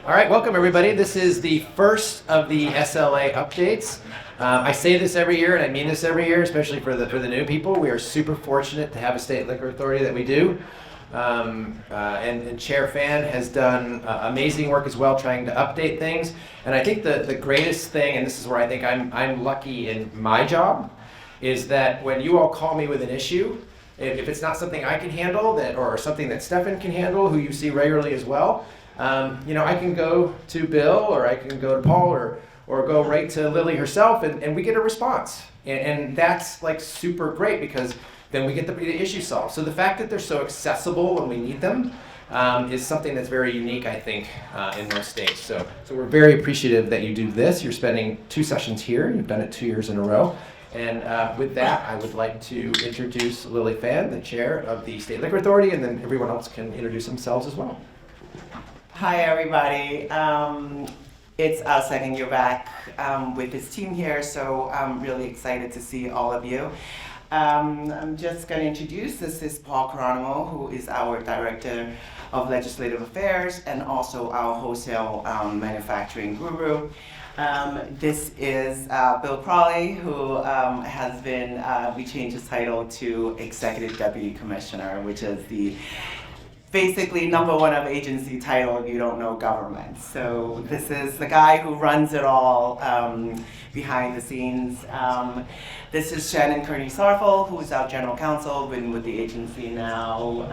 All right, welcome everybody. This is the first of the SLA updates. I say this every year, and I mean this every year, especially for the new people. We are super fortunate to have a state liquor authority that we do. And Chair Fan has done amazing work as well, trying to update things. And I think the greatest thing, and this is where I think I'm lucky in my job, is that when you all call me with an issue, if it's not something I can handle, or something that Stefan can handle, who you see regularly as well, I can go to Bill, or I can go to Paul, or go right to Lily herself, and we get a response. And that's like super great, because then we get the issue solved. So the fact that they're so accessible when we need them is something that's very unique, I think, in most states. So we're very appreciative that you do this. You're spending 2 sessions here. You've done it 2 years in a row. And with that, I would like to introduce Lily Fan, the chair of the State Liquor Authority, and then everyone else can introduce themselves as well. Hi, everybody. It's our second year back with this team here, so I'm really excited to see all of you. I'm just going to introduce, this is Paul Carano, who is our Director of Legislative Affairs and also our wholesale manufacturing guru. This is Bill Crawley, who has been, we changed his title to Executive Deputy Commissioner, which is the basically #1 of agency title if you don't know government. So this is the guy who runs it all behind the scenes. This is Shannon Kearney-Sarfel, who's our general counsel, been with the agency now.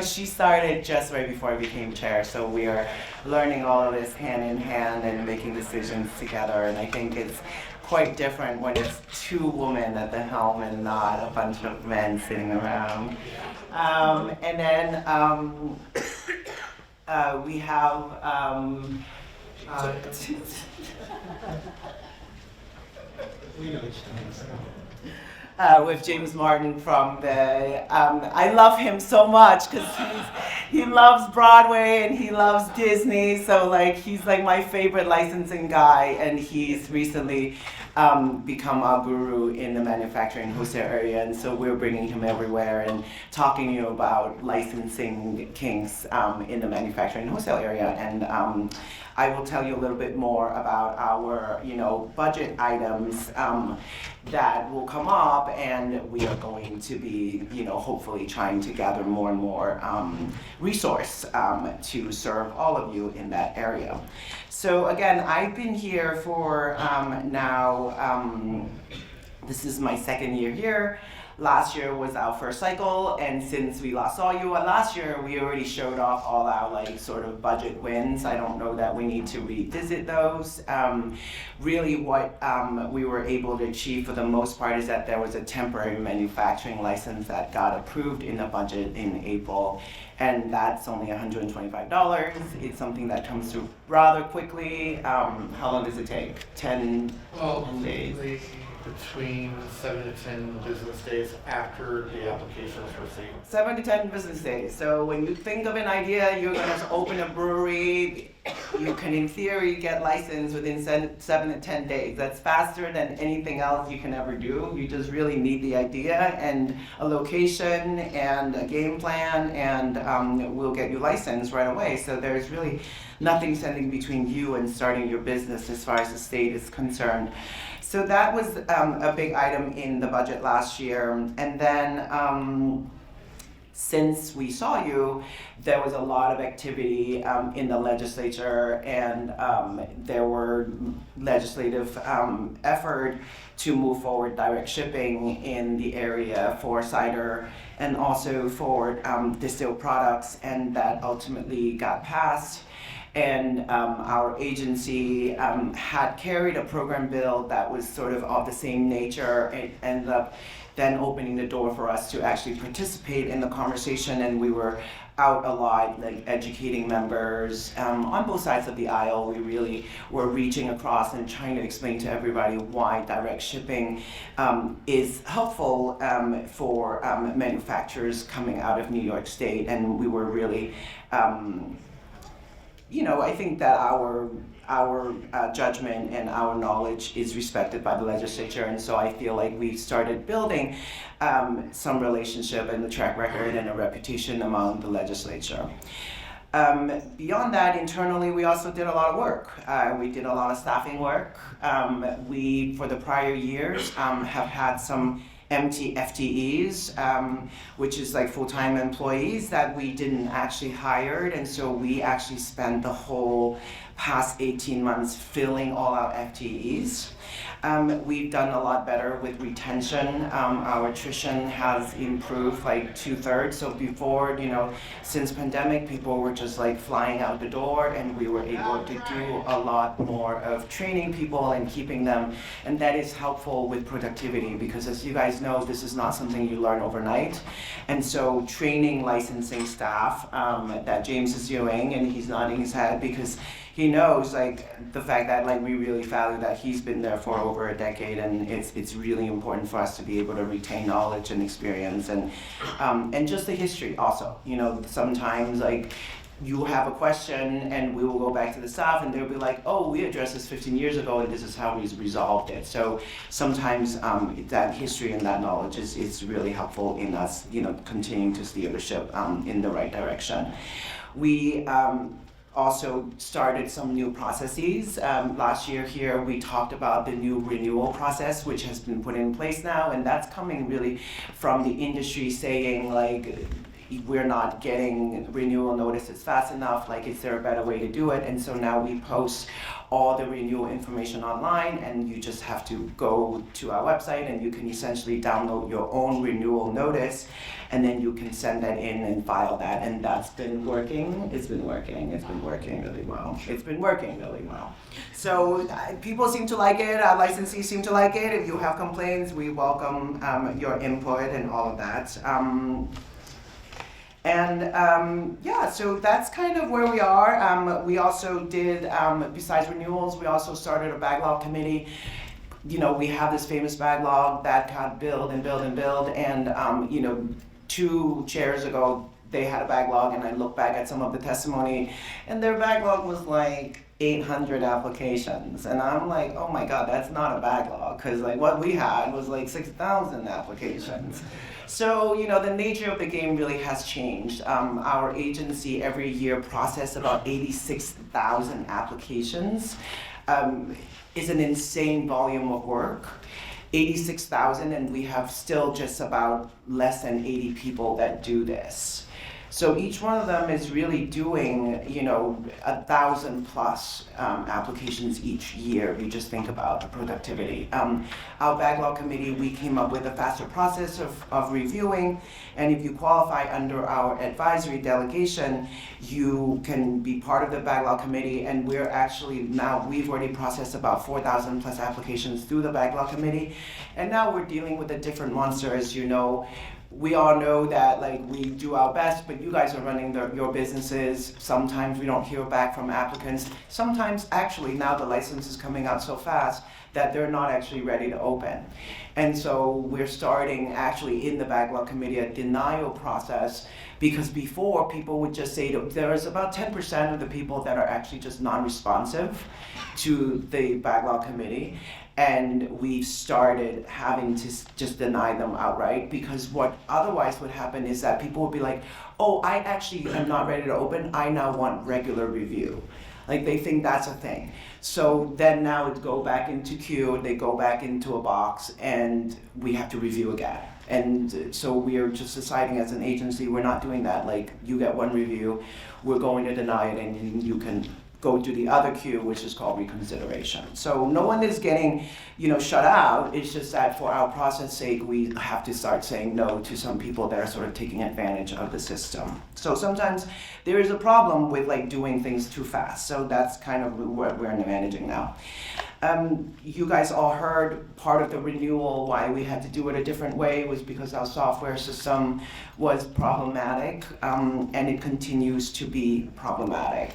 She started just right before I became chair, so we are learning all of this hand in hand and making decisions together, and I think it's quite different when it's 2 women at the helm and not a bunch of men sitting around. And then we have with James Martin from the, I love him so much because he loves Broadway and he loves Disney, so he's my favorite licensing guy, and he's recently become our guru in the manufacturing wholesale area, and so we're bringing him everywhere and talking to you about licensing kinks in the manufacturing wholesale area. And I will tell you a little bit more about our budget items that will come up, and we are going to be hopefully trying to gather more and more resource to serve all of you in that area. So again, I've been here for now, this is my 2nd year here. Last year was our first cycle, and since we last saw you last year, we already showed off all our sort of budget wins. I don't know that we need to revisit those. Really what we were able to achieve for the most part is that there was a temporary manufacturing license that got approved in the budget in April, and that's only $125. It's something that comes through rather quickly. How long does it take? 10 days? Between 7 to 10 business days after the application is received. 7 to 10 business days. So when you think of an idea, you're going to open a brewery, you can in theory get licensed within 7 to 10 days. That's faster than anything else you can ever do. You just really need the idea and a location and a game plan, and we'll get you licensed right away. So there's really nothing standing between you and starting your business as far as the state is concerned. So that was a big item in the budget last year. And then since we saw you, there was a lot of activity in the legislature, and there were legislative effort to move forward direct shipping in the area for cider and also for distilled products, and that ultimately got passed. And our agency had carried a program bill that was sort of the same nature. It ended up then opening the door for us to actually participate in the conversation, and we were out a lot, educating members on both sides of the aisle. We really were reaching across and trying to explain to everybody why direct shipping is helpful for manufacturers coming out of New York State, and we were really I think that our judgment and our knowledge is respected by the legislature, and so I feel like we've started building some relationship and a track record and a reputation among the legislature. Beyond that, internally, we also did a lot of work. We did a lot of staffing work. We, for the prior years, have had some empty FTEs, which is like full-time employees that we didn't actually hire, and so we actually spent the whole past 18 months filling all our FTEs. We've done a lot better with retention. Our attrition has improved like 2/3. So before, since pandemic, people were just like flying out the door, and we were able to do a lot more of training people and keeping them. And that is helpful with productivity because, as you guys know, this is not something you learn overnight. And so training licensing staff that James is doing, and he's nodding his head because he knows like the fact that like we really value that he's been there for over a decade, and it's really important for us to be able to retain knowledge and experience and just the history also. Sometimes like you have a question and we will go back to the staff and they'll be like, oh, we addressed this 15 years ago and this is how we resolved it. So sometimes that history and that knowledge is really helpful in us, continuing to steer the ship in the right direction. We also started some new processes. Last year here we talked about the new renewal process, which has been put in place now, and that's coming really from the industry saying like, we're not getting renewal notices fast enough, like is there a better way to do it? And so now we post all the renewal information online, and you just have to go to our website and you can essentially download your own renewal notice, and then you can send that in and file that, and that's been working. It's been working really well. So people seem to like it, our licensees seem to like it. If you have complaints, we welcome your input and all of that. So that's kind of where we are. We also did, besides renewals, we also started a backlog committee. We have this famous backlog that got build, and 2 chairs ago, they had a backlog, and I look back at some of the testimony, and their backlog was like 800 applications, and I'm like, oh my God, that's not a backlog, because like what we had was like 6,000 applications. So, the nature of the game really has changed. Our agency every year processes about 86,000 applications. Is an insane volume of work. 86,000, and we have still just about less than 80 people that do this. So each one of them is really doing, 1,000 plus applications each year. You just think about the productivity. Our backlog committee, we came up with a faster process of reviewing, and if you qualify under our advisory delegation, you can be part of the backlog committee, and we've already processed about 4,000 plus applications through the backlog committee, and now we're dealing with a different monster, as you know. We all know that we do our best, but you guys are running your businesses. Sometimes we don't hear back from applicants. Sometimes actually now the license is coming out so fast that they're not actually ready to open. And so we're starting actually in the backlog committee a denial process, because before people would just say there's about 10% of the people that are actually just non-responsive to the backlog committee. And we started having to just deny them outright, because what otherwise would happen is that people would be like, oh, I actually am not ready to open, I now want regular review. They think that's a thing. So then now it go back into queue, they go back into a box, and we have to review again. And so we are just deciding as an agency, we're not doing that. You get one review, we're going to deny it, and you can go to the other queue, which is called reconsideration. So no one is getting, shut out. It's just that for our process sake, we have to start saying no to some people that are sort of taking advantage of the system. So sometimes there is a problem with doing things too fast. So that's kind of what we're managing now. You guys all heard part of the renewal, why we had to do it a different way was because our software system was problematic, and it continues to be problematic.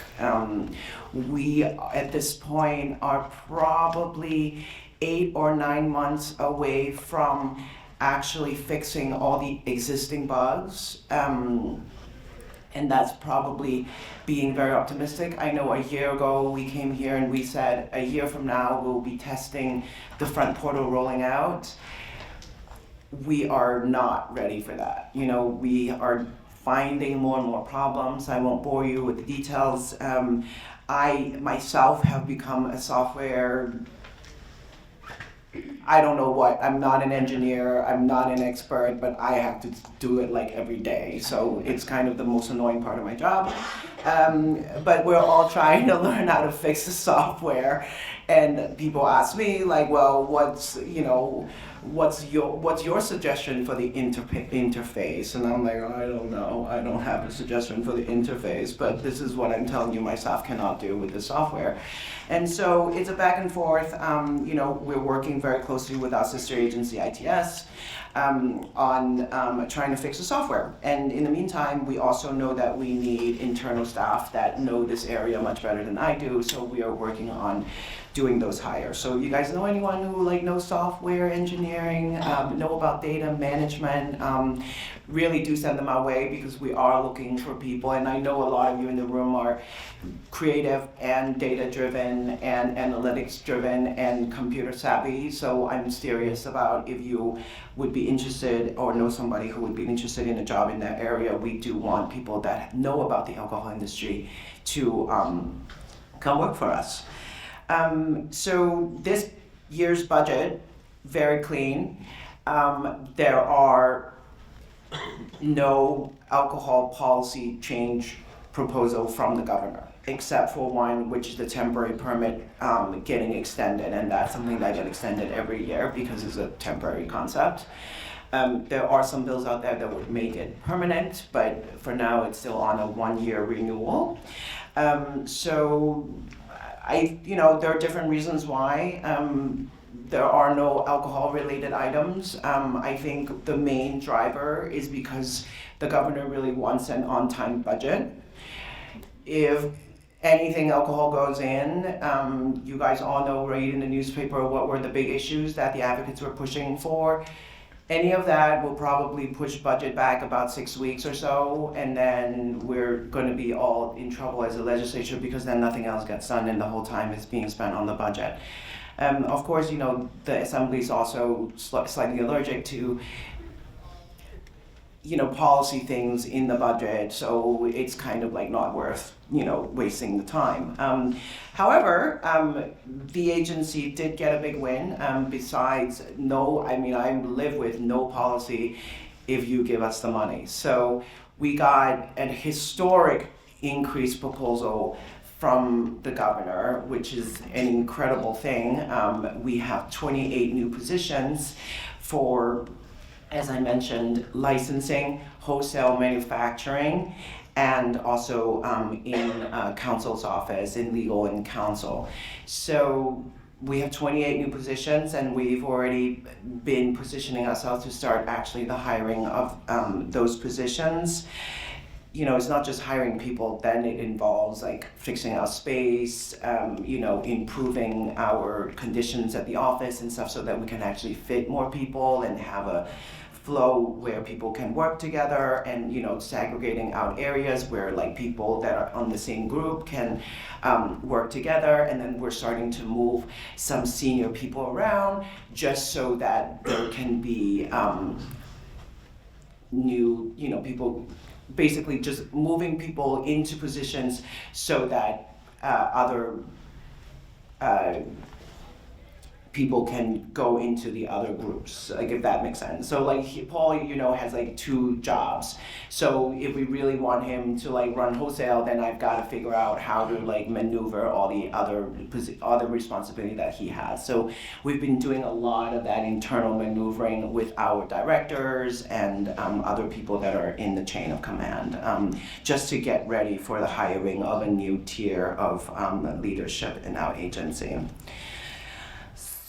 We, at this point, are probably 8 or 9 months away from actually fixing all the existing bugs. And that's probably being very optimistic. I know a year ago we came here and we said a year from now we'll be testing the front portal rolling out. We are not ready for that. We are finding more and more problems. I won't bore you with the details. I myself have become a software, I don't know what, I'm not an engineer, I'm not an expert, but I have to do it like every day. So it's kind of the most annoying part of my job. But we're all trying to learn how to fix the software. And people ask me like, well, what's your suggestion for the interface? And I'm like, I don't know. I don't have a suggestion for the interface, but this is what I'm telling you my staff cannot do with the software. And so it's a back and forth. We're working very closely with our sister agency, ITS, on trying to fix the software. And in the meantime, we also know that we need internal staff that know this area much better than I do. So we are working on doing those hires. So you guys know anyone who knows software engineering, know about data management, really do send them our way, because we are looking for people. And I know a lot of you in the room are creative and data driven and analytics driven and computer savvy. So I'm serious about if you would be interested or know somebody who would be interested in a job in that area. We do want people that know about the alcohol industry to come work for us. So this year's budget, very clean. There are no alcohol policy change proposal from the governor, except for one, which is the temporary permit getting extended, and that's something that gets extended every year because it's a temporary concept. There are some bills out there that would make it permanent, but for now it's still on a 1-year renewal. There are different reasons why there are no alcohol-related items. I think the main driver is because the governor really wants an on-time budget. If anything alcohol goes in, you guys all know, read in the newspaper, what were the big issues that the advocates were pushing for. Any of that will probably push budget back about 6 weeks or so, and then we're going to be all in trouble as a legislature, because then nothing else gets done and the whole time is being spent on the budget. Of course, the assembly is also slightly allergic to policy things in the budget, so it's kind of not worth wasting the time. However, the agency did get a big win. Besides I live with no policy if you give us the money. So we got a historic increase proposal from the governor, which is an incredible thing. We have 28 new positions for, as I mentioned, licensing, wholesale manufacturing, and also in counsel's office, in legal and counsel. So we have 28 new positions, and we've already been positioning ourselves to start actually the hiring of those positions. It's not just hiring people, then it involves fixing our space, improving our conditions at the office and stuff so that we can actually fit more people and have a flow where people can work together, and segregating out areas where people that are on the same group can work together. And then we're starting to move some senior people around just so that there can be new people, basically just moving people into positions so that other people can go into the other groups, if that makes sense. So Paul, has 2 jobs. So if we really want him to run wholesale, then I've got to figure out how to maneuver all the other responsibility that he has. So we've been doing a lot of that internal maneuvering with our directors and other people that are in the chain of command, just to get ready for the hiring of a new tier of leadership in our agency.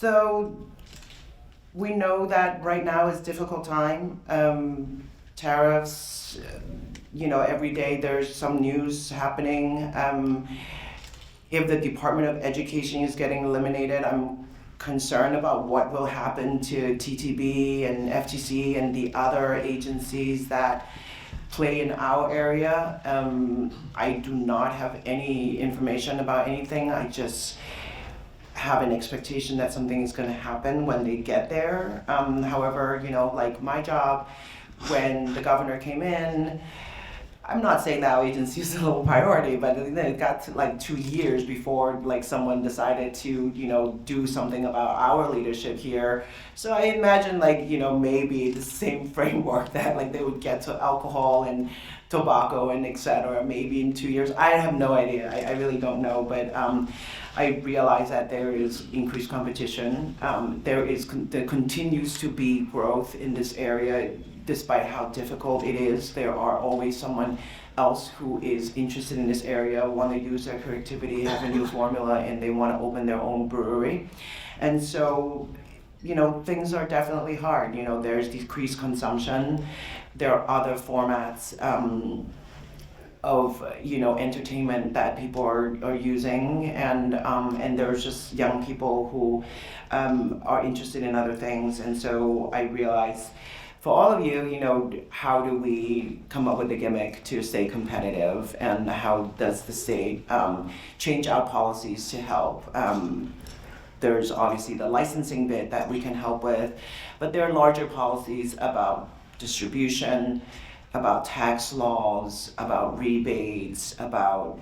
So we know that right now is a difficult time. Tariffs, every day there's some news happening. If the Department of Education is getting eliminated, I'm concerned about what will happen to TTB and FTC and the other agencies that play in our area. I do not have any information about anything. I just have an expectation that something is going to happen when they get there. However, my job, when the governor came in, I'm not saying that our agency is a low priority, but then it got to like 2 years before like someone decided to, do something about our leadership here. So I imagine like, maybe the same framework that like they would get to alcohol and tobacco and etc. maybe in 2 years. I have no idea. I really don't know, but I realize that there is increased competition. There continues to be growth in this area, despite how difficult it is. There are always someone else who is interested in this area, want to use their creativity, have a new formula, and they want to open their own brewery. And so, things are definitely hard. There's decreased consumption. There are other formats of entertainment that people are using, and there's just young people who are interested in other things. And so I realize, for all of you, how do we come up with a gimmick to stay competitive, and how does the state change our policies to help? There's obviously the licensing bit that we can help with, but there are larger policies about distribution, about tax laws, about rebates, about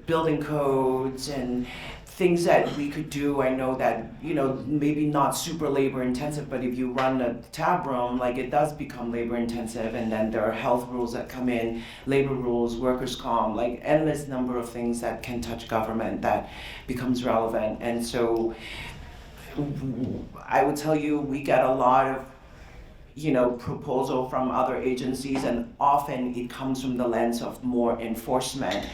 building codes and things that we could do. I know that maybe not super labor intensive, but if you run a tab room, like it does become labor intensive, and then there are health rules that come in, labor rules, workers' comp, like endless number of things that can touch government that becomes relevant. And so I would tell you, we get a lot of proposal from other agencies, and often it comes from the lens of more enforcement,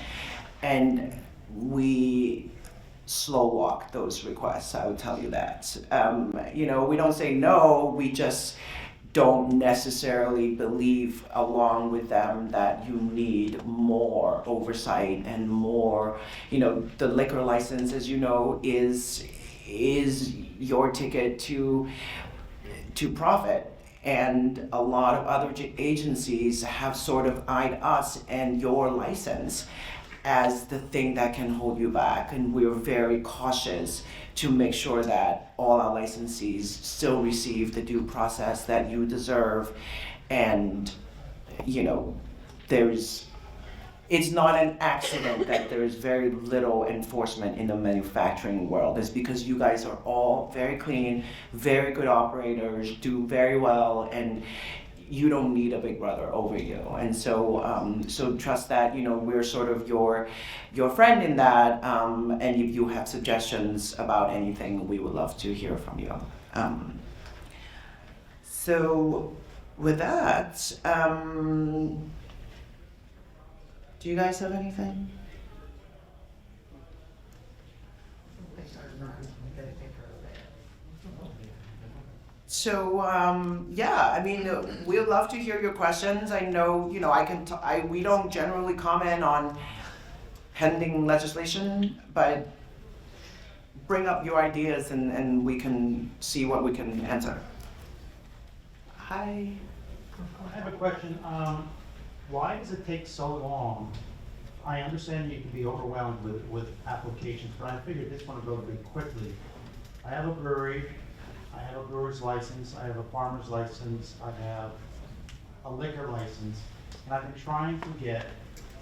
and we slow walk those requests. I would tell you that. We don't say no, we just don't necessarily believe along with them that you need more oversight and more, the liquor license, as you know, is your ticket to profit. And a lot of other agencies have sort of eyed us and your license as the thing that can hold you back. And we're very cautious to make sure that all our licensees still receive the due process that you deserve. And, it's not an accident that there is very little enforcement in the manufacturing world. It's because you guys are all very clean, very good operators, do very well, and you don't need a big brother over you. And so, so trust that we're sort of your friend in that. And if you have suggestions about anything, we would love to hear from you. So, with that. Do you guys have anything? So we'd love to hear your questions. I know we don't generally comment on pending legislation, but bring up your ideas and we can see what we can answer. Hi. I have a question. Why does it take so long? I understand you can be overwhelmed with applications, but I figured this one would go pretty quickly. I have a brewery, I have a brewer's license, I have a farmer's license, I have a liquor license, and I've been trying to get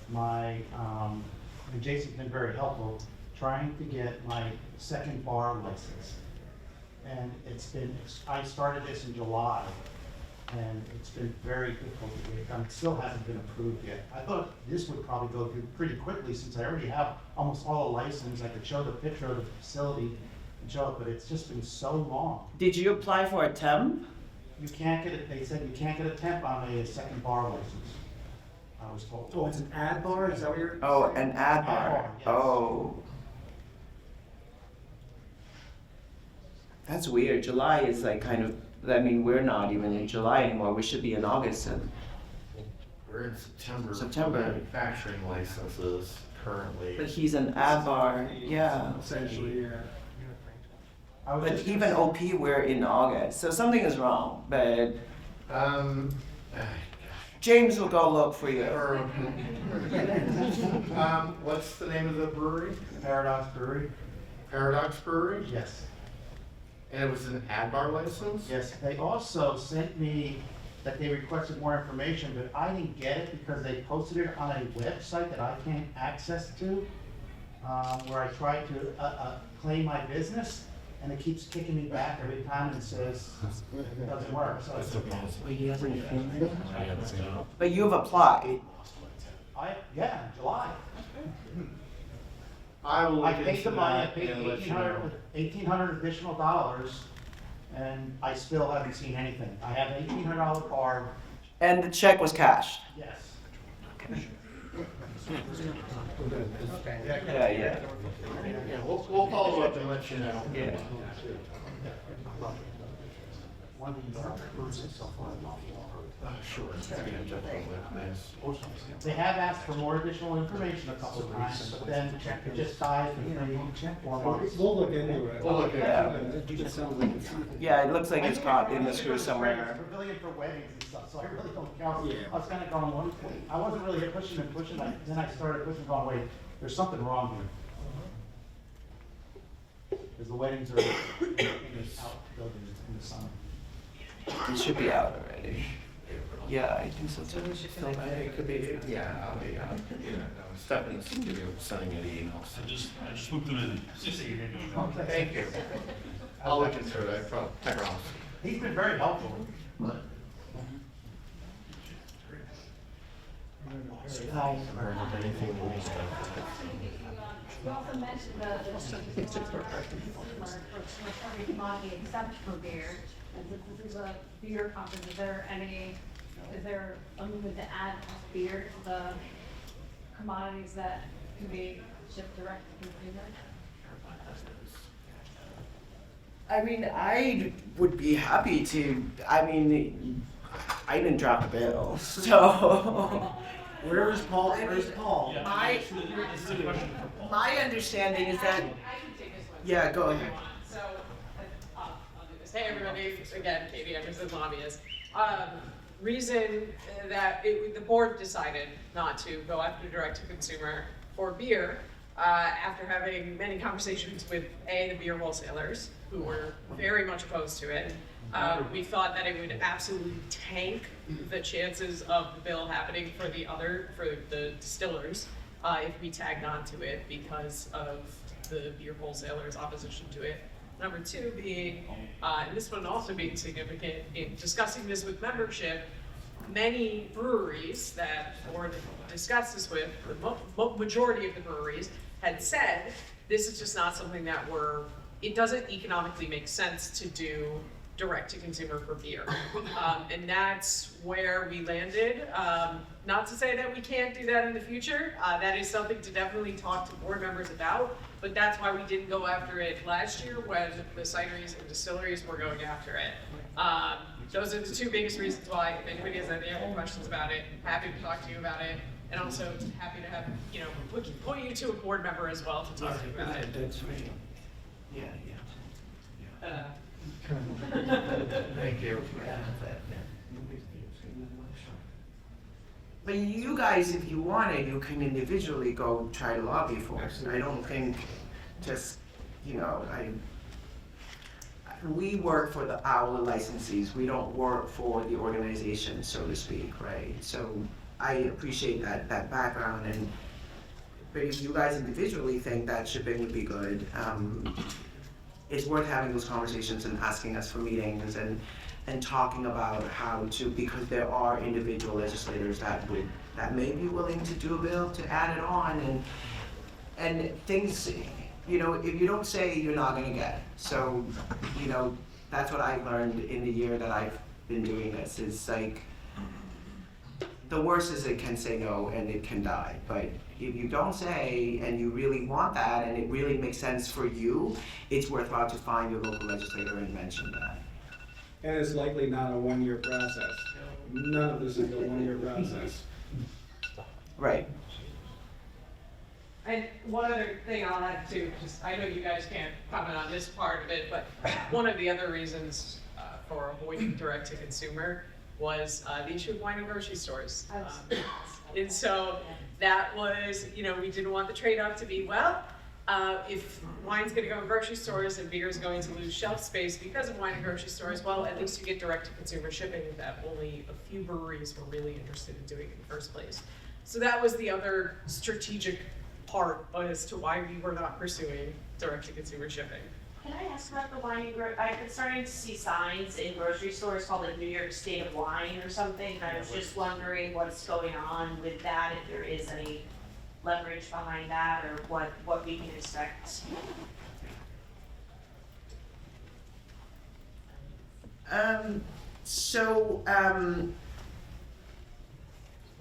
my, and Jason's been very helpful, trying to get my second bar license. And I started this in July. And it's been very difficult to get done. It still hasn't been approved yet. I thought this would probably go through pretty quickly since I already have almost all the license. I could show the picture of the facility and show it, but it's just been so long. Did you apply for a temp? You can't get it. They said you can't get a temp on a second bar license. I was told. Oh, it's an ad bar? Is that what you're Oh, saying? an ad bar. Yes. Oh. That's weird. July is like kind of, we're not even in July anymore. We should be in August. We're in September. September. Manufacturing licenses currently. But he's an ad bar, yeah. Essentially, yeah. I was But just even OP, we're in August. So something is wrong. But James will go look for you. What's the name of the brewery? Paradox Brewery. Paradox Brewery? Yes. And it was an ad bar license? Yes. They also sent me that they requested more information, but I didn't get it because they posted it on a website that I can't access to, where I tried to claim my business, and it keeps kicking me back every time and says it doesn't work. So But you've applied. yeah, July. I will I look paid into the money, I that paid and let you know. $1,800 additional dollars, and I still haven't seen anything. I have an $1,800 card, And the check was cashed. yes. Yeah, yeah. Yeah, we'll follow up and let you know. Yeah. Sure. They have asked for more additional information a couple of times, but then it just dies between 4 months. We'll look into it. We'll look at Yeah. It sounds like it's. Yeah, it looks like it's caught in the screw It's somewhere. a pavilion for weddings and stuff, so I really don't count. Yeah. I was kind of going, I wasn't really pushing and pushing, then I started pushing, going, wait, there's something wrong here. Because the weddings are in the outbuilding in the summer. It should be out already. Yeah, I think so too. It could be, yeah, I'll be, Stephanie's sending me the emails. I just looked at it, just so you didn't know. Thank you. I'll look into it, I promise. He's been very helpful. You also mentioned the commodity except for beer. And since this is a beer conference, is there a movement to add beer to the commodities that can be shipped direct to consumer? I mean, I would be happy to. I mean, I didn't drop a bill, so. Where is Paul? Where's Paul? My understanding is that. I can take this one. Yeah, go ahead. So, I'll do this. Hey, everybody, again, Katie Anderson, lobbyist. Reason that the board decided not to go after direct-to-consumer for beer, after having many conversations with the beer wholesalers, who were very much opposed to it. We thought that it would absolutely tank the chances of the bill happening for the distillers, if we tagged on to it because of the beer wholesalers' opposition to it. Number two being, and this one also being significant, in discussing this with membership, many breweries that the board discussed this with, the majority of the breweries had said, this is just not something that it doesn't economically make sense to do direct to consumer for beer. And that's where we landed. Not to say that we can't do that in the future. That is something to definitely talk to board members about, but that's why we didn't go after it last year when the cideries and distilleries were going after it. Those are the two biggest reasons why. If anybody has any other questions about it, happy to talk to you about it. And also happy to have, point you to a board member as well to talk to you about it. That's right. Yeah, yeah. Thank you. But you guys, if you want it, you can individually go try to lobby for it. I don't think just, we work for our licensees. We don't work for the organization, so to speak, right? So I appreciate that background, but if you guys individually think that shipping would be good, it's worth having those conversations and asking us for meetings and talking about how to, because there are individual legislators that may be willing to do a bill to add it on and things, if you don't say, you're not gonna get it. So, that's what I've learned in the year that I've been doing this, is like, the worst is it can say no and it can die, but if you don't say and you really want that and it really makes sense for you, it's worthwhile to find your local legislator and mention that. And it's likely not a one-year process. None of this is a one-year process. Right. And one other thing I'll add too, just I know you guys can't comment on this part of it, but one of the other reasons for avoiding direct to consumer was the issue of wine and grocery stores. And so that was, we didn't want the trade-off to be, well, If wine's gonna go in grocery stores and beer is going to lose shelf space because of wine in grocery stores, well, at least you get direct-to-consumer shipping that only a few breweries were really interested in doing in the first place. So that was the other strategic part as to why we were not pursuing direct-to-consumer shipping. Can I ask about the wine? I've been starting to see signs in grocery stores called the New York State of Wine or something. I was just wondering what's going on with that, if there is any leverage behind that, or what we can expect.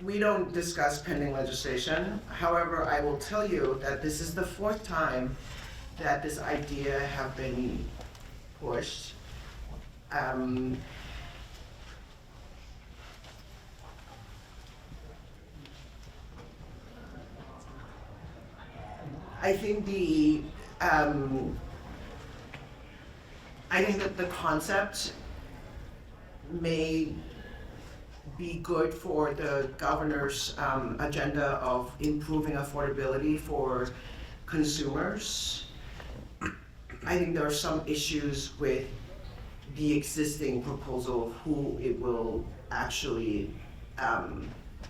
We don't discuss pending legislation. However, I will tell you that this is the 4th time that this idea have been pushed. I think that the concept may be good for the governor's agenda of improving affordability for consumers. I think there are some issues with the existing proposal of who it will actually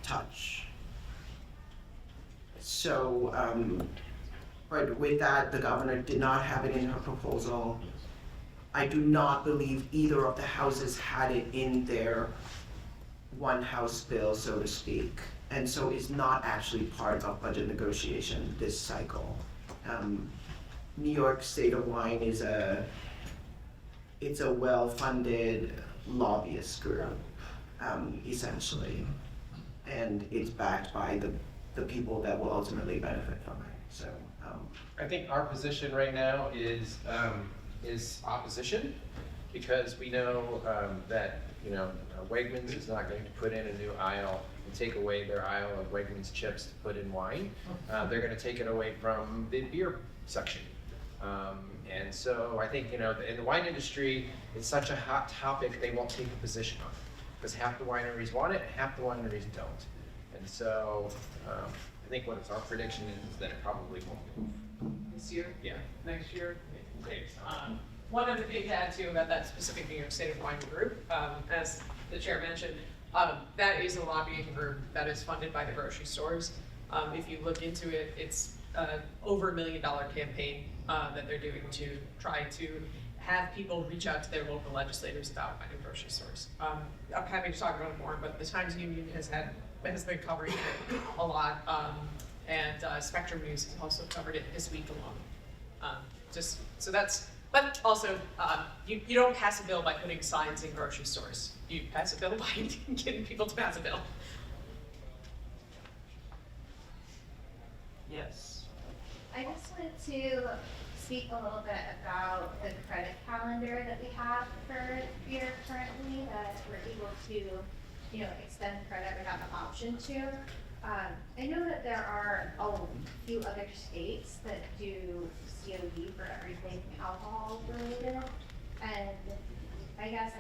touch. So, but with that, the governor did not have it in her proposal. I do not believe either of the houses had it in their one house bill, so to speak. And so it's not actually part of budget negotiation this cycle. New York State of Wine is it's a well-funded lobbyist group, essentially. And it's backed by the people that will ultimately benefit from it, so. I think our position right now is opposition, because we know that, you know, Wegmans is not going to put in a new aisle and take away their aisle of Wegmans chips to put in wine. They're going to take it away from the beer section. And so I think, you know, in the wine industry, it's such a hot topic, they won't take a position on it. Because half the wineries want it, half the wineries don't. And so I think what our prediction is that it probably won't move. This year? Yeah. Next year? Okay. One other thing to add too about that specific New York State of Wine group, as the chair mentioned, that is a lobbying group that is funded by the grocery stores. If you look into it, it's over $1 million campaign that they're doing to try to have people reach out to their local legislators about wine in grocery stores. I'm happy to talk about it more, but the Times Union has been covering it a lot, and Spectrum News has also covered it this week alone. Just so that's. But also, you don't pass a bill by putting signs in grocery stores. You pass a bill by getting people to pass a bill. Yes. I just wanted to speak a little bit about the credit calendar that we have for beer currently, that we're able to, extend credit. We have an option to. I know that there are a few other states that do COD for everything alcohol related, and I guess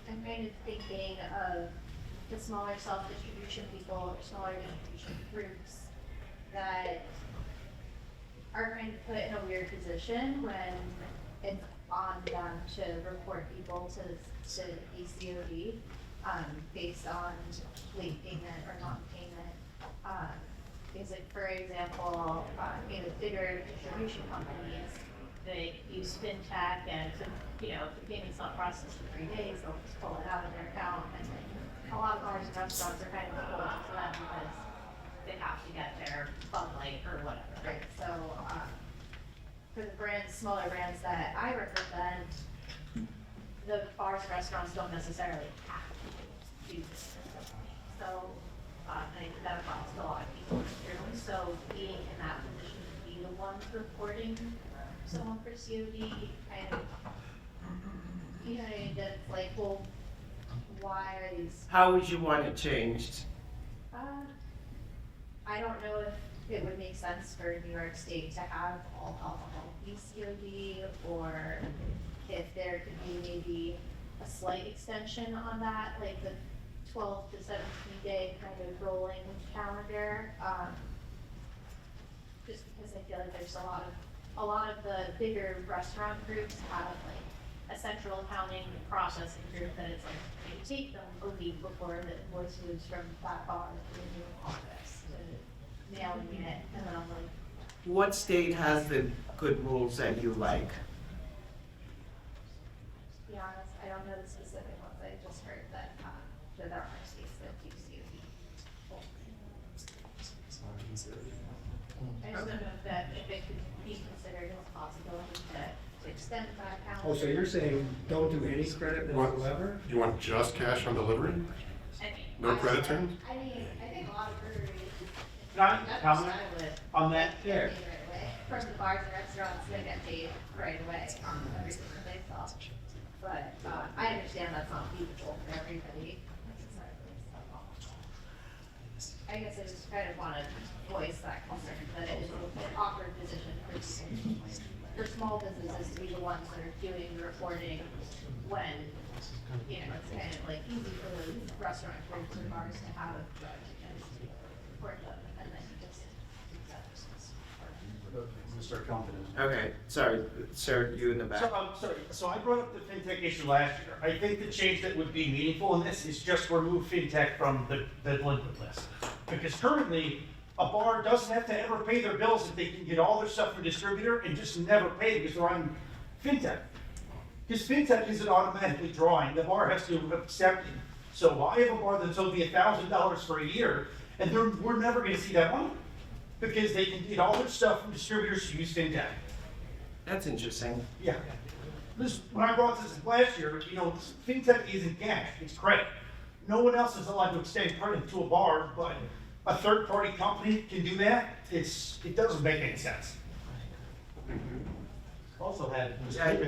I'm kind of thinking of the smaller self-distribution people or smaller distribution groups that are kind of put in a weird position when it's on them to report people to ECOD based on late payment or non-payment. Because, like, for example, bigger distribution companies, they use fintech, and if the payment's not processed in 3 days, they'll just pull it out of their account. And a lot of bars and restaurants are kind of pulled to them because they have to get their Bud Light or whatever, right? So for the smaller brands that I represent, the bars and restaurants don't necessarily have to do this. So I think that applies to a lot of people through. So being in that position to be the one reporting someone for COD, and that's like, well, why are these? How would you want it changed? I don't know if it would make sense for New York State to have all alcohol be COD, or if there could be maybe a slight extension on that, like the 12 to 17 day kind of rolling calendar. just because I feel like there's a lot of the bigger restaurant groups have like a central accounting processing group that it's like, you take them a week before the invoice moves from that bar to the new office to mailing it, and then I'm like, What state has the good rules that you like? to be honest, I don't know the specific ones, I just heard that, there are states that do COD. I just don't know if it could be considered as a possibility to extend that calendar. Oh, so you're saying don't do any credit whatsoever? You want just cash on delivery? I mean, No credit terms? I mean, I think a lot of breweries. Can I that's comment what I would- on that? get paid right away. From the bars and restaurants, they get paid right away on everything that they sell. But, I understand that's not feasible for everybody necessarily, so. I guess I just kind of wanna voice that concern, that it is an awkward position for small businesses to be the ones that are doing the reporting when, you know, it's kind of like easy for the restaurant groups or bars to have a judge and report them, and then you just. Mr. Confident. Okay, sorry, sir, you in the back. So, sorry, so I brought up the fintech issue last year. I think the change that would be meaningful in this is just remove fintech from the delinquent list. Because currently, a bar doesn't have to ever pay their bills if they can get all their stuff from a distributor and just never pay because they're on fintech. Because fintech isn't automatically drawing, the bar has to accept it. So I have a bar that's owed me $1,000 for a year, and we're never gonna see that money. Because they can get all their stuff from distributors who use fintech. That's interesting. Yeah. When I brought this up last year, you know, fintech isn't cash, it's credit. No one else is allowed to extend credit to a bar, but a third-party company can do that. It doesn't make any sense. Also had.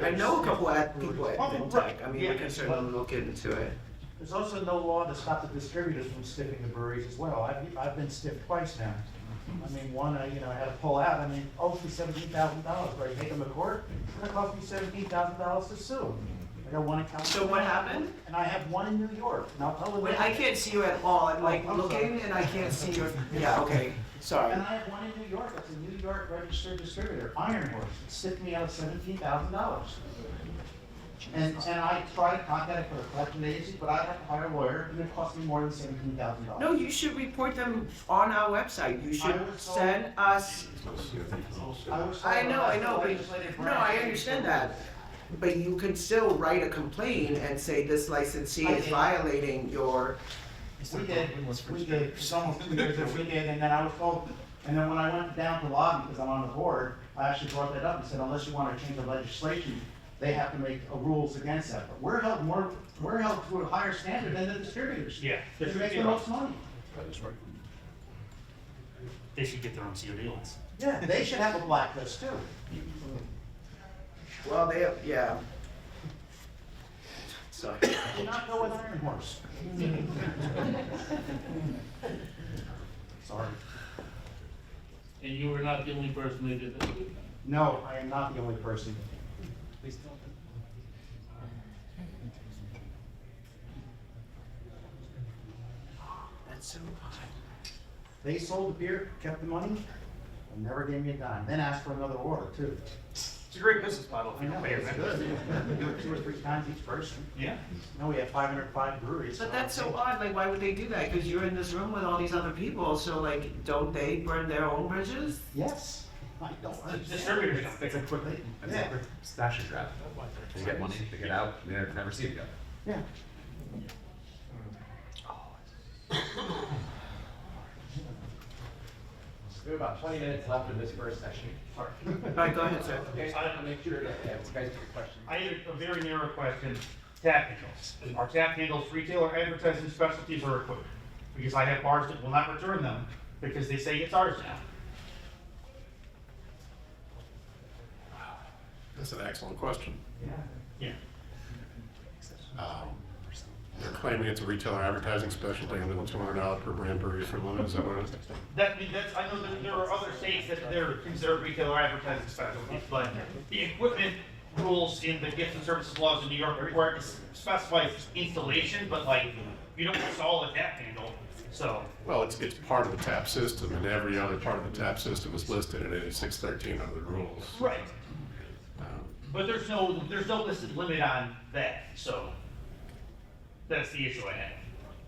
I know a couple of people at Oh, FinTech, right. I mean, Yeah. we can certainly look into it. There's also no law to stop the distributors from stiffing the breweries as well. I've been stiffed twice now. I mean, one, I had to pull out, I mean, owes me $17,000, right, take them to court, it's gonna cost me $17,000 to sue. I got one account. So what happened? And I have one in New York, and I'll tell them. Wait, I can't see you at all, I'm like Oh, I'm looking sorry. and I can't see your, yeah, okay, sorry. And I have one in New York, it's a New York registered distributor, Iron Horse, it stiffed me out of $17,000. And I tried contacting for a collection agency, but I have to hire a lawyer, and it cost me more than $17,000. No, you should report them on our website, you should was told- send us, I know, but, Legislative no, branch. I understand that. But you can still write a complaint and say this licensee I is did. violating your, We did, someone, we did, and then I was told, and then when I went down to lobby, because I'm on the board, I actually brought that up and said, unless you want to change the legislation, they have to make rules against that. But we're held to a higher standard than the distributors. Yeah. They make the most money. They should get their own COD list. Yeah, they should have a blacklist too. well, they have, yeah. Sorry. Do not go with Iron Horse. Sorry. And you were not the only person that did that? No, I am not the only person. That's so odd. They sold the beer, kept the money, and never gave me a dime. Then asked for another order too. It's a great business model if I you know, don't pay it's rent. good. We do it 2 or 3 times each person. Yeah. Now we have 505 breweries. But that's so odd, like, why would they do that? Because you're in this room with all these other people, so like, don't they burn their own bridges? Yes. I don't understand. Distributors don't fix it. It's a quick, Yeah. Stash and grab. They get money, they get out, they never see it again. yeah. We have about 20 minutes left in this first session. All right, go ahead, sir. Okay, I want to make sure that you guys get a question. I had a very narrow question. Tap handles. Are tap handles retailer advertising specialties or equipment? Because I have bars that will not return them because they say it's ours now. That's an excellent question. Yeah. They're claiming it's a retailer advertising specialty and then $200 per brand per use for one. Is that what it is? I know that there are other states that they're considered retailer advertising specialties, but the equipment rules in the gifts and services laws in New York require it specifies installation, but like, you don't install a tap handle. So, Well, it's part of the tap system, and every other part of the tap system is listed in any 613 of the rules. right. But there's no listed limit on that, so that's the issue I have.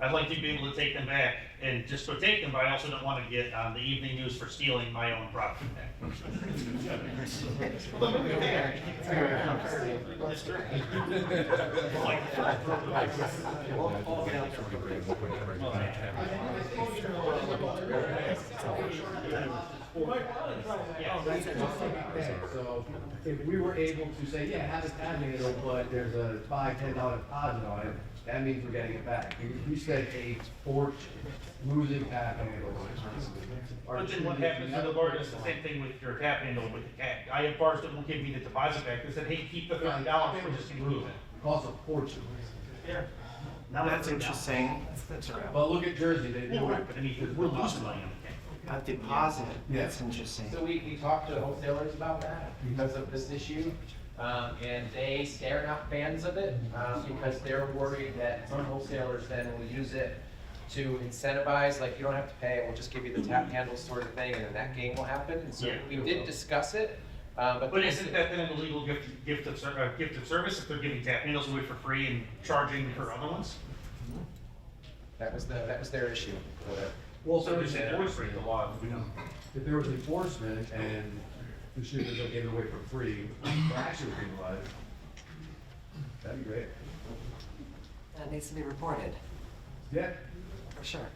I'd like to be able to take them back and just go take them, but I also don't want to get on the evening news for stealing my own property back. So if we were able to say, yeah, have a tap handle, but there's a $5-10 deposit on it, that means we're getting it back. If we said a porch losing tap handle. But then what happens to the bar, it's the same thing with your tap handle with the cat. I have bars that won't give me the deposit back, they said, hey, keep the $30, we're just gonna move it. Costs a fortune. Yeah. That's interesting. That's right. But look at Jersey, they do it. But I mean, we're losing money on the cat. A deposit, that's interesting. So we talked to wholesalers about that because of this issue, and they're not fans of it, because they're worried that some wholesalers then will use it to incentivize, like, you don't have to pay, we'll just give you the tap handle sort of thing, and then that game will happen. And so Yeah. we did discuss it, But isn't that then an illegal gift of service if they're giving tap handles away for free and charging for other ones? that was their issue. Well, So there's enforcement the law, we know. if there was enforcement and the shooters don't give it away for free, or actually penalized, that'd be great. That needs to be reported, Yeah. for sure.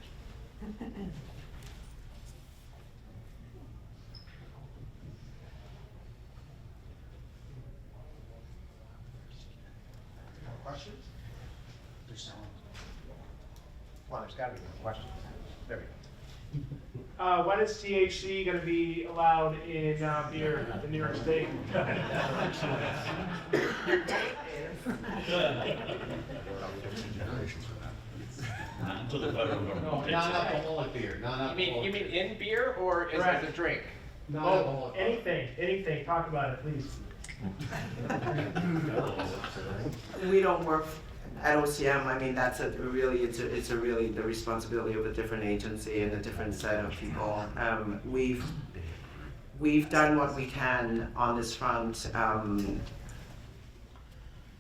Questions? Well, there's gotta be more questions. There we go. When is THC going to be allowed in beer in New York State? No, non-alcoholic beer, You non-alcoholic. mean in beer or as Correct. a drink? Oh, Non-alcoholic. anything. Talk about it, please. We don't work at OCM, I mean, that's it's really the responsibility of a different agency and a different set of people. We've done what we can on this front,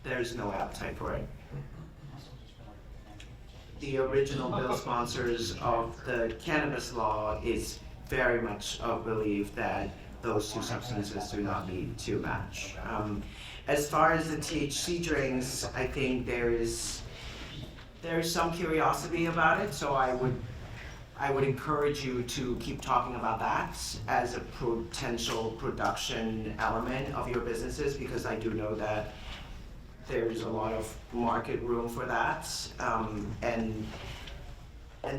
there's no appetite for it. The original bill sponsors of the cannabis law is very much of belief that those two substances do not need to match. As far as the THC drinks, I think there is some curiosity about it, so I would encourage you to keep talking about that as a potential production element of your businesses, because I do know that there's a lot of market room for that, and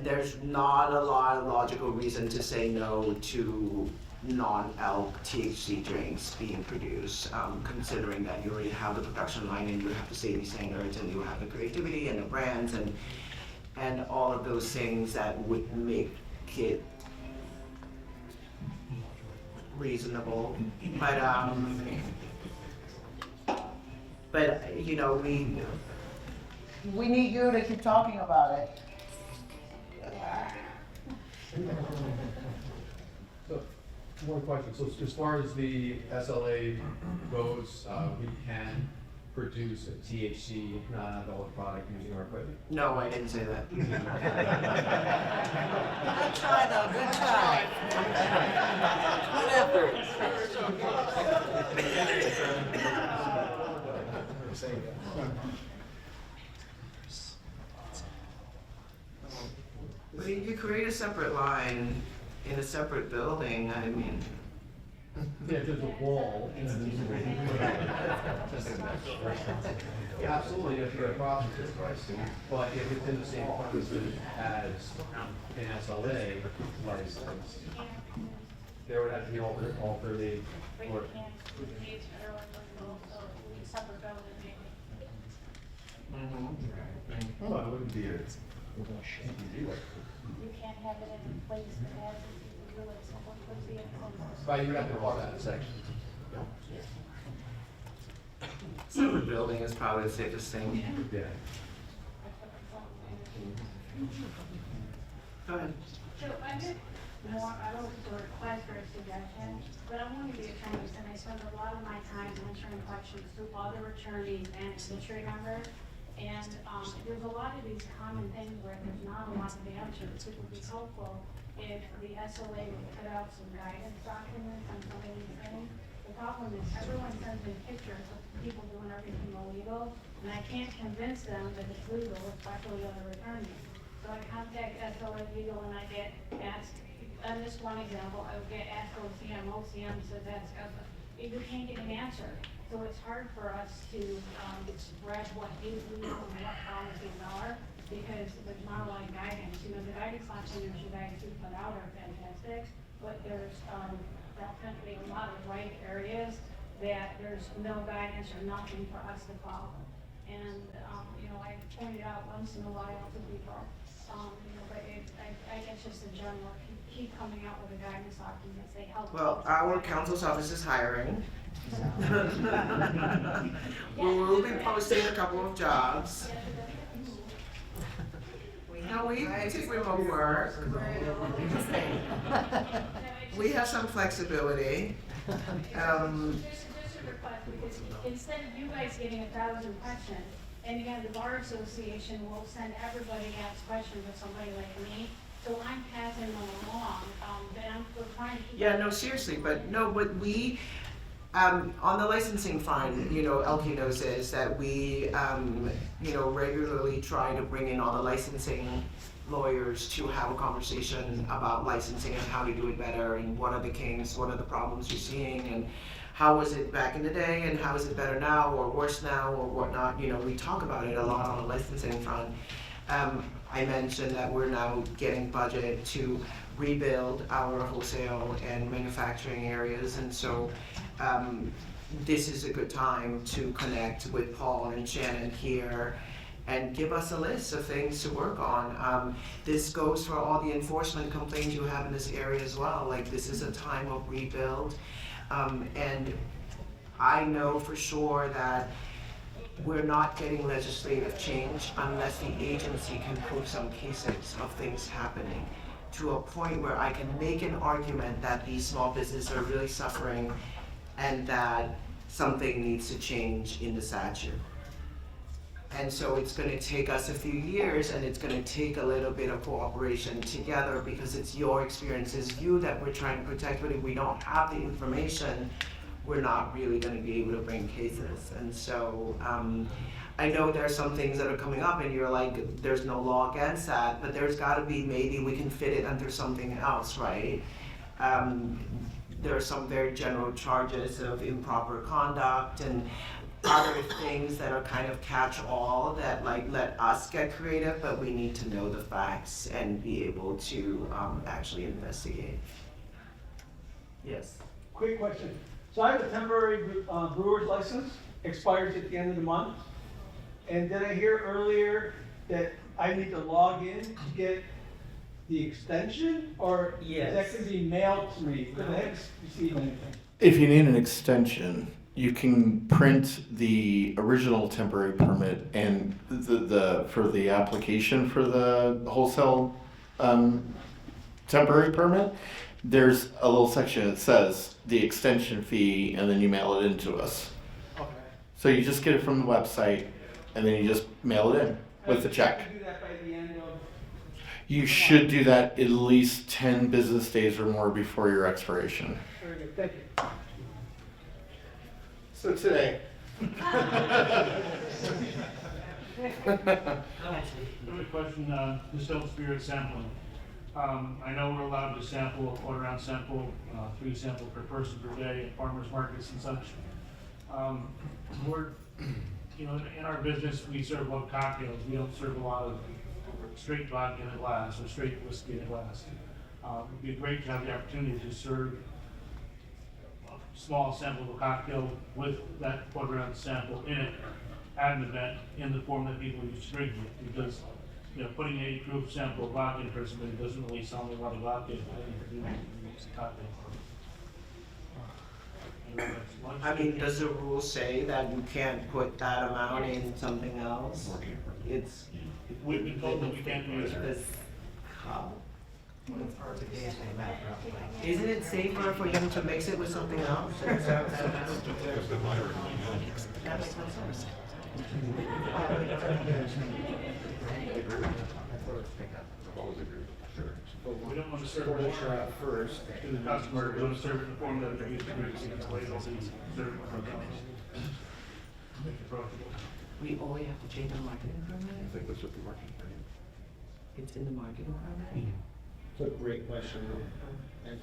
there's not a lot of logical reason to say no to non-alc THC drinks being produced, considering that you already have the production line and you have the safety standards and you have the creativity and the brands and all of those things that would make it reasonable. But you know, we need you to keep talking about it. So, one question, so as far as the SLA goes, we can produce a THC non-alcoholic product using our equipment? No, I didn't say that. Good try though, good try. Good effort. You create a separate line in a separate building, I mean. Yeah, there's a wall. Yeah, absolutely, if you're a process, but if it's in the same premises as an SLA license, there would have to be alternate, or, well, it wouldn't be a. You can't have it in a place that has really someone puts the influence. But you would have to walk out of section. Separate building is probably the safest thing. Yeah. Go ahead. So I did more, I don't request for a suggestion, but I'm one of the attorneys and I spend a lot of my time answering questions to other attorneys and to the trade member. And there's a lot of these common things where there's not a lot of answers. It would be helpful if the SLA would put out some guidance documents on some of these things. The problem is everyone sends me pictures of people doing everything illegal, and I can't convince them that it's legal, especially other attorneys. So I contact SLA Legal and I get asked, on this one example, I would get asked OCM says that's, you can't get an answer. So it's hard for us to spread what is legal and what policies are, because there's not a lot of guidance. You know, the guidance documents you guys do put out are fantastic, but there's definitely a lot of right areas that there's no guidance or nothing for us to follow. And, you know, I pointed out once in a while to people, you know, but I guess just in general, keep coming out with the guidance documents, they help. Well, our counsel's office is hiring. We'll be posting a couple of jobs. We take remote work. We have some flexibility. Just a request, because instead of you guys getting 1,000 questions, and again, the Bar Association will send everybody to ask questions of somebody like me, so I'm passing them along, we're trying to keep. Yeah, no, seriously, but we, on the licensing front, you know, LQ knows this, that we, you know, regularly try to bring in all the licensing lawyers to have a conversation about licensing and how to do it better, and what are the kinks, what are the problems you're seeing, and how was it back in the day, and how is it better now, or worse now, or whatnot. You know, we talk about it a lot on the licensing front. I mentioned that we're now getting budget to rebuild our wholesale and manufacturing areas, and so this is a good time to connect with Paul and Shannon here and give us a list of things to work on. This goes for all the enforcement complaints you have in this area as well. Like, this is a time of rebuild, and I know for sure that we're not getting legislative change unless the agency can prove some cases of things happening to a point where I can make an argument that these small businesses are really suffering and that something needs to change in the statute. And so it's going to take us a few years, and it's going to take a little bit of cooperation together, because it's your experience, it's you that we're trying to protect. But if we don't have the information, we're not really going to be able to bring cases. And so I know there are some things that are coming up and you're like, there's no law against that, but there's got to be, maybe we can fit it under something else, right? There are some very general charges of improper conduct and other things that are kind of catch-all that like let us get creative, but we need to know the facts and be able to actually investigate. Yes. Quick question. So I have a temporary brewer's license, expires at the end of the month. And did I hear earlier that I need to log in to get the extension? Or Yes. is that going to be mailed to me? Because I haven't received anything. If you need an extension, you can print the original temporary permit and the for the application for the wholesale temporary permit. There's a little section that says the extension fee, and then you mail it in to us. Okay. So you just get it from the website, and then you just mail it in with the check. I can do that by the end of. You should do that at least 10 business days or more before your expiration. Very good. Thank you. So today. I have a question, distilled spirit sampling. I know we're allowed to sample, a quarter-ounce sample, 3 samples per person per day at farmers markets and such. We're, you know, in our business, we serve a lot of cocktails. We don't serve a lot of straight vodka in a glass or straight whiskey in a glass. It'd be great to have the opportunity to serve a small sample of a cocktail with that quarter-ounce sample in it at an event in the form that people use to drink it, because you know, putting a proof sample of vodka in person, but it doesn't really sound like a lot of vodka. It's a cocktail. I mean, does the rule say that you can't put that amount in something else? It's. We've been told that we can't do it. Isn't it safer for him to mix it with something else? That makes no sense. We don't want to serve it first to the customer, we want to serve it in the form that they're used to using it labels and serve it for them. Make it approachable. We always have to change the marketing permit? I think that's what the marketing plan. It's in the marketing permit? It's a great question. Thank you.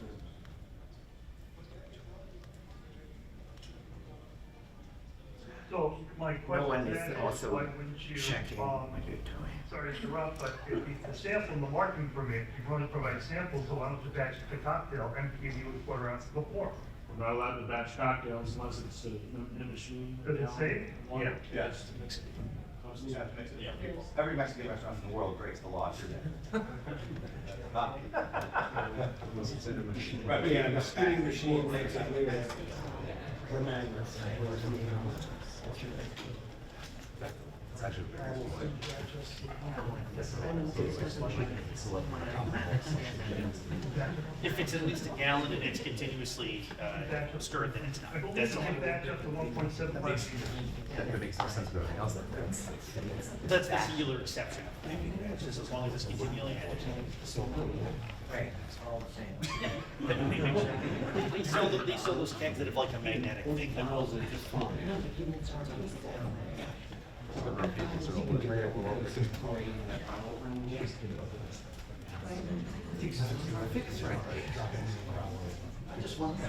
So my No one question is then is, also why wouldn't you, checking what you're doing. sorry to interrupt, but if the sample in the marketing permit, if you want to provide samples, so why don't you batch the cocktail and give you a quarter ounce before? We're not allowed to batch cocktails unless it's in a machine. Does it say? Yeah. Yes, to mix it. You have to mix it. Yeah. Every Mexican restaurant in the world breaks the law through that. Right, yeah, the spinning machine makes it weird. For magnets. It's actually very If it's at least a gallon and it's continuously stirred, then it's not. That's all. Batch up to 1.75. That makes no sense with everything else. That's the singular exception. It's just as long as it's continually added. Right, it's all the same. They sell those kegs that have like a magnetic thing that rolls it. I just want that.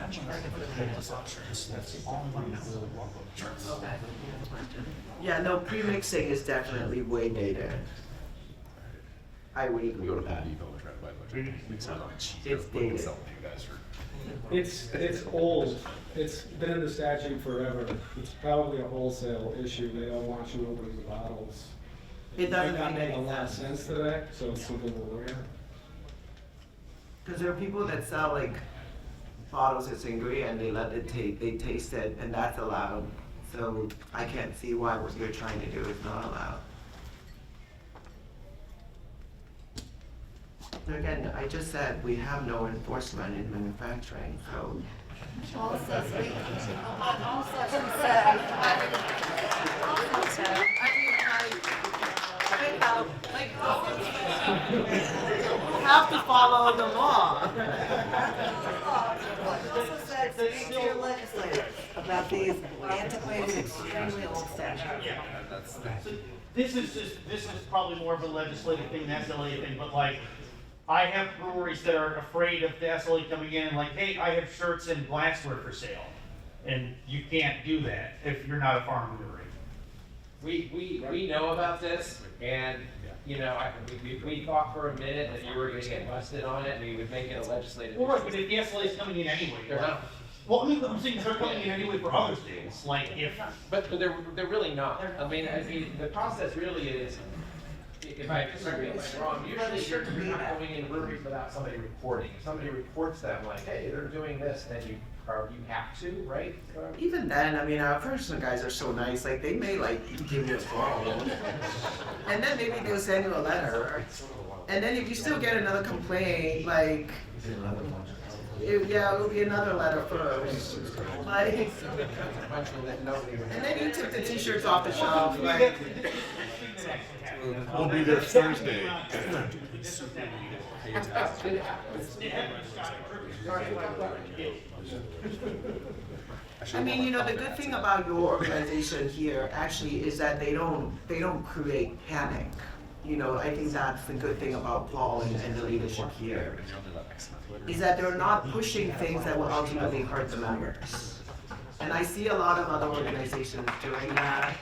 Yeah, no, pre-mixing is definitely way dated. I would agree with that. It's dated. It's old. It's been in the statute forever. It's probably a wholesale issue. They don't want you opening the bottles. It doesn't might not make make a any lot of sense. sense today, so it's something we'll look at. Because there are people that sell like bottles of sangria and they let it they taste it, and that's allowed. So I can't see why what you're trying to do is not allowed. So again, I just said we have no enforcement in manufacturing, so. Also, she said, You have to follow the law. Also said, speak to your legislators about these antiquated, extremely old statutes. This is probably more of a legislative thing, than SLA thing, but like, I have breweries that are afraid of the SLA coming in and like, hey, I have shirts and glassware for sale. And you can't do that if you're not a farm brewery. We know about this, and, you know, we thought for a minute that you were gonna get busted on it, and we would make it a legislative. Well, right, but if the SLA is coming in anyway. They're not. Well, I mean, I'm saying they're coming in anyway for other things, like if. But they're really not. I mean, the process really is, if I disagree, if I'm wrong, usually you're not going in breweries without somebody reporting. If somebody reports them like, hey, they're doing this, then you have to, right? Even then, I mean, our enforcement guys are so nice, like, they may, like, give you a phone. And then maybe they'll send you a letter. And then if you still get another complaint, like, yeah, it will be another letter first. Like, and then you took the t-shirts off the shelf, like. We'll be there Thursday. I mean, you know, the good thing about your organization here actually is that they don't create panic. You know, I think that's the good thing about Paul and the leadership here, is that they're not pushing things that will ultimately hurt the members. And I see a lot of other organizations doing that.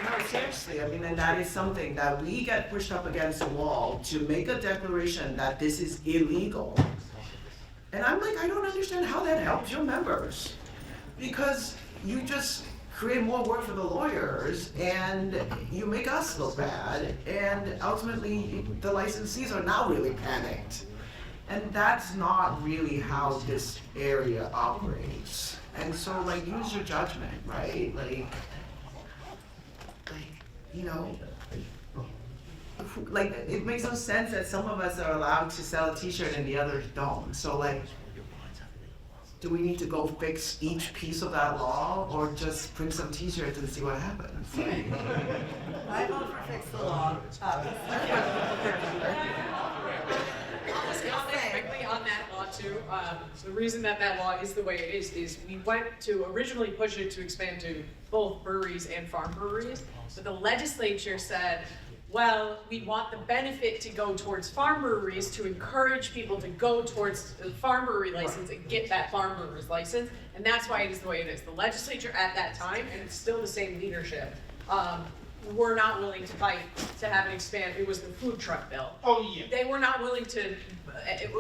No, seriously, I mean, and that is something that we get pushed up against the wall to make a declaration that this is illegal. And I'm like, I don't understand how that helps your members. Because you just create more work for the lawyers and you make us look bad. And ultimately, the licensees are now really panicked. And that's not really how this area operates. And so, like, use your judgment, right? Like, you know, like, it makes no sense that some of us are allowed to sell a t-shirt and the others don't. So like, do we need to go fix each piece of that law or just print some t-shirts and see what happens? I vote for fix the law. Just comment quickly on that law too. The reason that law is the way it is we went to originally push it to expand to both breweries and farm breweries, but the legislature said, well, we want the benefit to go towards farm breweries to encourage people to go towards the farm brewery license and get that farm brewer's license, and that's why it is the way it is. The legislature at that time, and it's still the same leadership, were not willing to fight to have it expand. It was the food truck bill. Oh, yeah. They were not willing to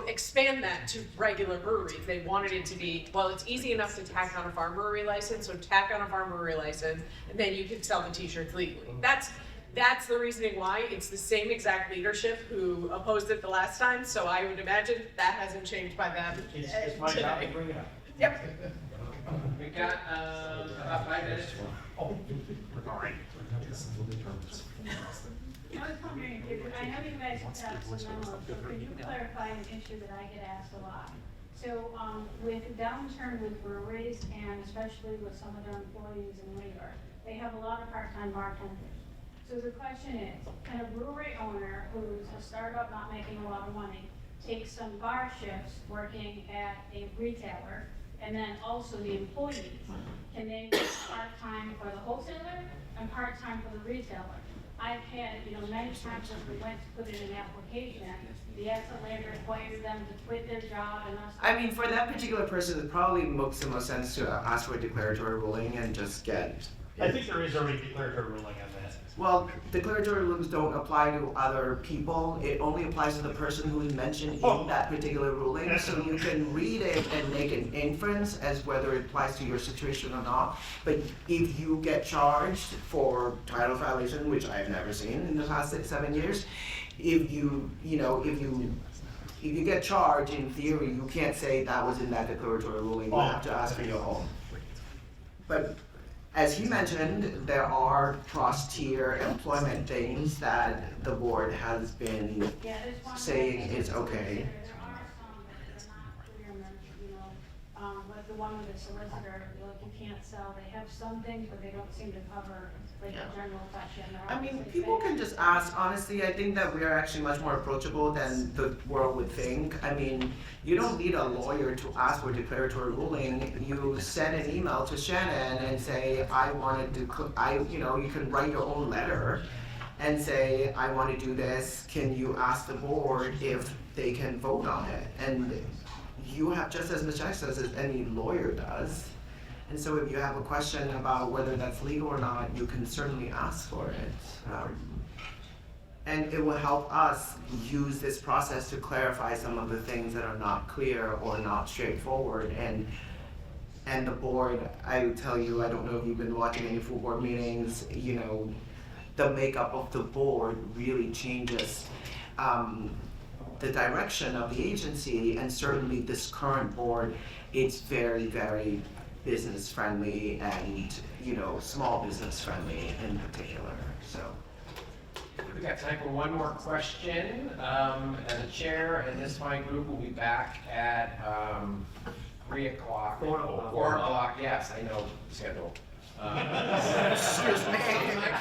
expand that to regular breweries. They wanted it to be, well, it's easy enough to tack on a farm brewery license, so tack on a farm brewery license, and then you can sell the t-shirts legally. That's the reasoning why. It's the same exact leadership who opposed it the last time, so I would imagine that hasn't changed by them It's my job to bring it up. Yep. We got, about 5 minutes. Oh, all right. I was wondering, I know you guys have some memos, but could you clarify an issue that I get asked a lot? So, with downturn with breweries, and especially with some of their employees in labor, they have a lot of part-time bartenders. So the question is, can a brewery owner who's a startup not making a lot of money take some bar shifts working at a retailer, and then also the employees? Can they work part-time for the wholesaler and part-time for the retailer? I've had, many times when we went to put in an application, the SLA required them to quit their job and us. I mean, for that particular person, it probably makes the most sense to ask for a declaratory ruling and just get. I think there is already a declaratory ruling on that. Well, declaratory rulings don't apply to other people. It only applies to the person who is mentioned in that particular ruling. So you can read it and make an inference as whether it applies to your situation or not. But if you get charged for title violation, which I've never seen in the past 6-7 years, if you get charged, in theory, you can't say that was in that declaratory ruling. You have to ask for your own. But as he mentioned, there are cross-tier employment things that the board has been saying is okay. There are some that are not clear, like the one with the solicitor, like you can't sell, they have some things, but they don't seem to cover like the general section. I mean, people can just ask. Honestly, I think that we are actually much more approachable than the world would think. I mean, you don't need a lawyer to ask for a declaratory ruling. You send an email to Shannon and say, I wanted to, you can write your own letter and say, I want to do this. Can you ask the board if they can vote on it? And you have just as much access as any lawyer does. And so if you have a question about whether that's legal or not, you can certainly ask for it. And it will help us use this process to clarify some of the things that are not clear or not straightforward. And the board, I will tell you, I don't know if you've been watching any full board meetings, the makeup of the board really changes the direction of the agency, and certainly this current board, it's very, very business friendly and, small business friendly in particular, so. We've got time for one more question. As a chair, and this fine group will be back at 3 o'clock. 4 o'clock, yes, I know the schedule. Excuse me.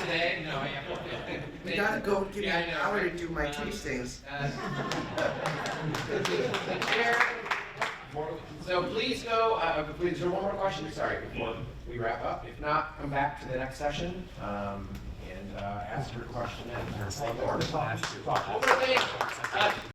Today? No, yeah. We gotta go give me an hour to do my tastings. So please go, is there one more question? Sorry, before we wrap up. If not, come back to the next session and ask your question. And